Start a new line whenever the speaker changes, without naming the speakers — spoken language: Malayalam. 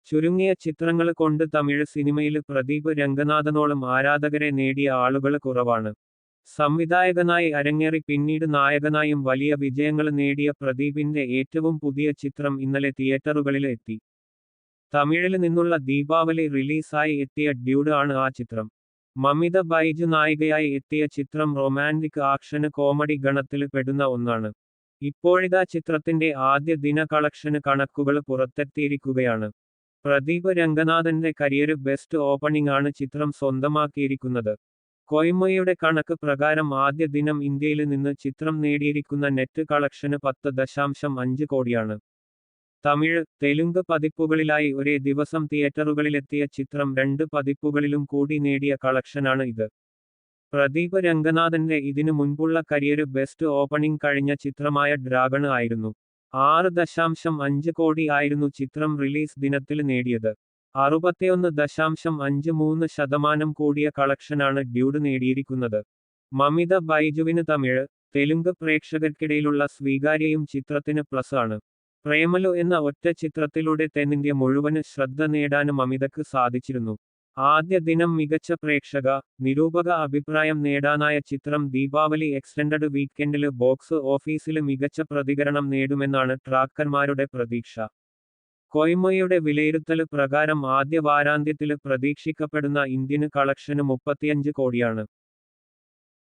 ചുരുങ്ങിയ ചിത്രങ്ങള് കൊണ്ട് തമിഴ് സിനിമയില് പ്രദീപ് രംഗനാഥനോളം ആരാധകരെ നേടിയ ആളുകള് കുറവാണ്. സംവിധായകനായി അരങ്ങേറി പിന്നീട് നായകനായും വലിയ വിജയങ്ങള് നേടിയ പ്രദീപിന്റെ ഏറ്റവും പുതിയ ചിത്രം ഇന്നലെ തിയേറ്ററുകളില് എത്തി. തമിഴില് നിന്നുള്ള ദീപാവലി റിലീസായി എത്തിയ ഡ്യൂഡ് ആണ് ആ ചിത്രം. മമിത ബൈജു നായികയായി എത്തിയ ചിത്രം റൊമാന്റിക് ആക്ഷന് കോമഡി ഗണത്തില് പെടുന്ന ഒന്നാണ്. ഇപ്പോഴിതാ ചിത്രത്തിന്റെ ആദ്യ ദിന കളക്ഷന് കണക്കുകള് പുറത്തെത്തിയിരിക്കുകയാണ്. പ്രദീപ് രംഗനാഥന്റെ കരിയര് ബെസ്റ്റ് ഓപ്പണിംഗ് ആണ് ചിത്രം സ്വന്തമാക്കിയിരിക്കുന്നത്. കൊയ്മയുടെ കണക്ക് പ്രകാരം ആദ്യ ദിനം ഇന്ത്യയില് നിന്ന് ചിത്രം നേടിയിരിക്കുന്ന നെറ്റ് കളക്ഷന് 10.5 കോടിയാണ്. തമിഴ്, തെലുങ്ക് പതിപ്പുകളിലായി ഒരേ ദിവസം തിയേറ്ററുകളിലെത്തിയ ചിത്രം 2 പതിപ്പുകളിലും കൂടി നേടിയ കളക്ഷനാണ് ഇത്. പ്രദീപ് രംഗനാഥന്റെ ഇതിനു മുൻപുള്ള കരിയര് ബെസ്റ്റ് ഓപ്പണിംഗ് കഴിഞ്ഞ ചിത്രമായ ഡ്രാഗണ് ആയിരുന്നു. 6.5 കോടി ആയിരുന്നു ചിത്രം റിലീസ് ദിനത്തില് നേടിയത്. 61.53% കൂടിയ കളക്ഷനാണ് ഡ്യൂഡ് നേടിയിരിക്കുന്നത്. മമിത ബൈജുവിന് തമിഴ്, തെലുങ്ക് പ്രേക്ഷകർക്കിടയിലുള്ള സ്വീകാര്യയും ചിത്രത്തിന് പ്ലസ് ആണ്. പ്രേമലു എന്ന ഒറ്റ ചിത്രത്തിലൂടെ തെന്നിന്ത്യ മുഴുവന് ശ്രദ്ധ നേടാന് മമിതക്ക് സാധിച്ചിരുന്നു. ആദ്യ ദിനം മികച്ച പ്രേക്ഷക, നിരൂപക അഭിപ്രായം നേടാനായ ചിത്രം ദീപാവലി എക്സ്റ്റൻഡഡ് വീക്കെൻഡില് ബോക്സ് ഓഫീസില് മികച്ച പ്രതികരണം നേടുമെന്നാണ് ട്രാക്കർമാരുടെ പ്രതീക്ഷ. കൊയ്മയുടെ വിലയിരുത്തല് പ്രകാരം ആദ്യ വാരാന്ത്യത്തില് പ്രതീക്ഷിക്കപ്പെടുന്ന ഇന്ത്യന് കളക്ഷന് 35 കോടിയാണ്.